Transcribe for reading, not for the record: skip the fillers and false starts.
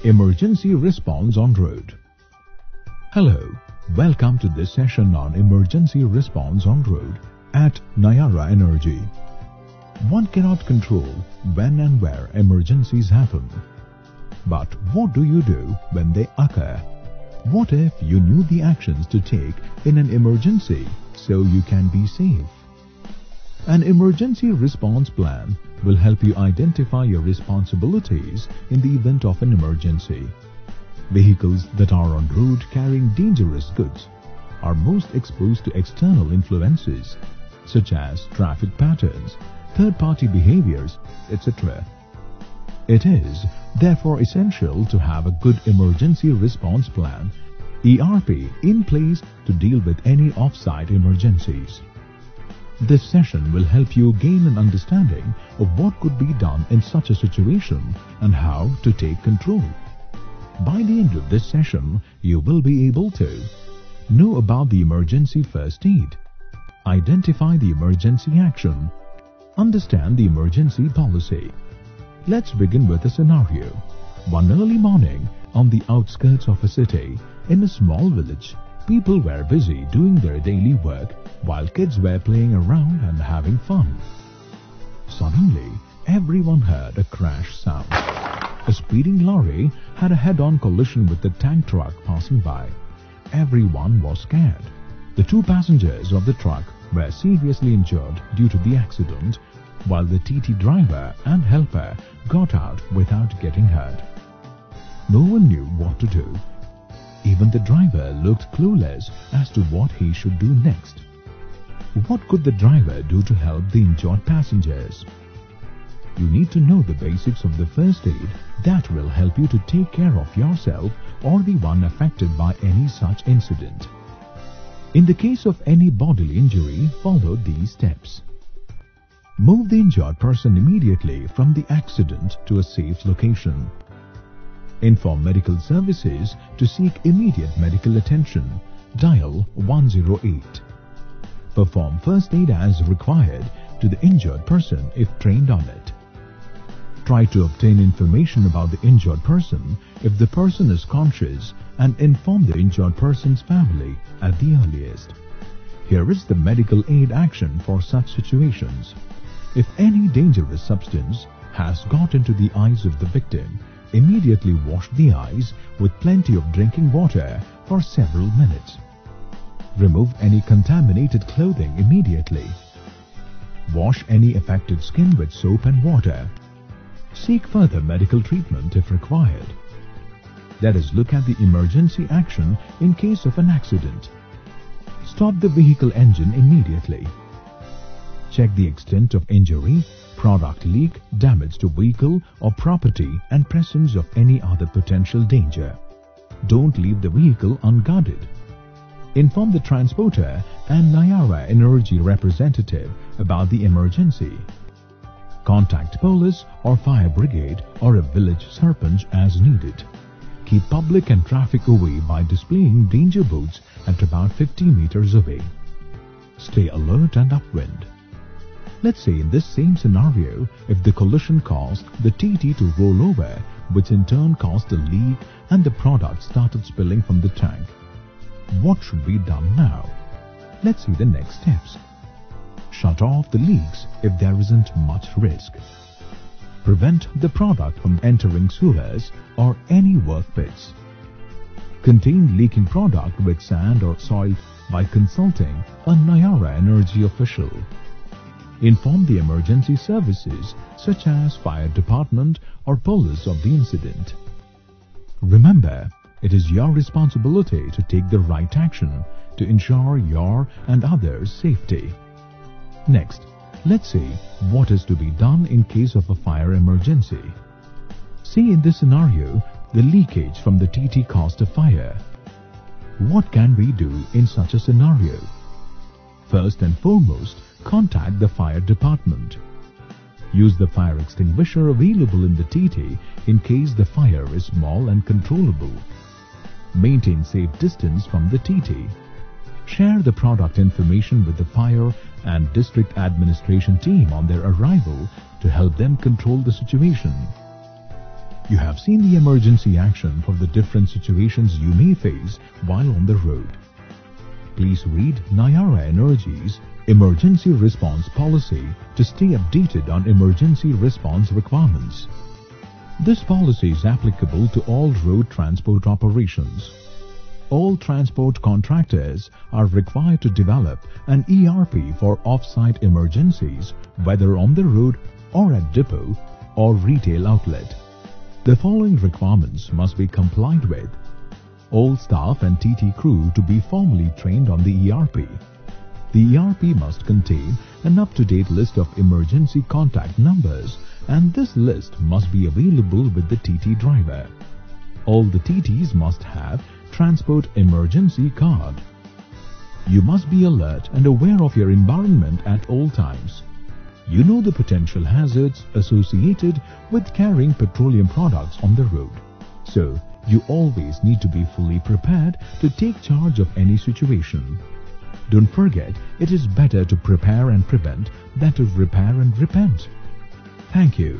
Emergency Response on Road. Hello, welcome to this session on Emergency Response on Road at Nayara Energy. One cannot control when and where emergencies happen. But what do you do when they occur? What if you knew the actions to take in an emergency so you can be safe? An emergency response plan will help you identify your responsibilities in the event of an emergency. Vehicles that are on road carrying dangerous goods are most exposed to external influences such as traffic patterns, third-party behaviors, etc. It is therefore essential to have a good emergency response plan (ERP) in place to deal with any off-site emergencies. This session will help you gain an understanding of what could be done in such a situation and how to take control. By the end of this session, you will be able to know about the emergency first aid, identify the emergency action, understand the emergency policy. Let's begin with a scenario. One early morning, on the outskirts of a city, in a small village, people were busy doing their daily work while kids were playing around and having fun. Suddenly, everyone heard a crash sound. A speeding lorry had a head-on collision with the tank truck passing by. Everyone was scared. The two passengers of the truck were seriously injured due to the accident, while the TT driver and helper got out without getting hurt. No one knew what to do. Even the driver looked clueless as to what he should do next. What could the driver do to help the injured passengers? You need to know the basics of the first aid that will help you to take care of yourself or the one affected by any such incident. In the case of any bodily injury, follow these steps. Move the injured person immediately from the accident to a safe location. Inform medical services to seek immediate medical attention. Dial 108. Perform first aid as required to the injured person if trained on it. Try to obtain information about the injured person if the person is conscious and inform the injured person's family at the earliest. Here is the medical aid action for such situations. If any dangerous substance has got into the eyes of the victim, immediately wash the eyes with plenty of drinking water for several minutes. Remove any contaminated clothing immediately. Wash any affected skin with soap and water. Seek further medical treatment if required. Let us look at the emergency action in case of an accident. Stop the vehicle engine immediately. Check the extent of injury, product leak, damage to vehicle or property and presence of any other potential danger. Don't leave the vehicle unguarded. Inform the transporter and Nayara Energy representative about the emergency. Contact police or fire brigade or a village sarpanch as needed. Keep public and traffic away by displaying danger boards at about 50 meters away. Stay alert and upwind. Let's say in this same scenario, if the collision caused the TT to roll over, which in turn caused a leak and the product started spilling from the tank. What should be done now? Let's see the next steps. Shut off the leaks if there isn't much risk. Prevent the product from entering sewers or any work pits. Contain leaking product with sand or soil by consulting a Nayara Energy official. Inform the emergency services such as fire department or police of the incident. Remember, it is your responsibility to take the right action to ensure your and others' safety. Next, let's see what is to be done in case of a fire emergency. See in this scenario, the leakage from the TT caused a fire. What can we do in such a scenario? First and foremost, contact the fire department. Use the fire extinguisher available in the TT in case the fire is small and controllable. Maintain safe distance from the TT. Share the product information with the fire and district administration team on their arrival to help them control the situation. You have seen the emergency action for the different situations you may face while on the road. Please read Nayara Energy's Emergency Response Policy to stay updated on emergency response requirements. This policy is applicable to all road transport operations. All transport contractors are required to develop an ERP for off-site emergencies, whether on the road or at depot or retail outlet. The following requirements must be complied with. All staff and TT crew to be formally trained on the ERP. The ERP must contain an up-to-date list of emergency contact numbers, and this list must be available with the TT driver. All the TTs must have Transport Emergency Card. You must be alert and aware of your environment at all times. You know the potential hazards associated with carrying petroleum products on the road. So, you always need to be fully prepared to take charge of any situation. Don't forget, it is better to prepare and prevent than to repair and repent. Thank you.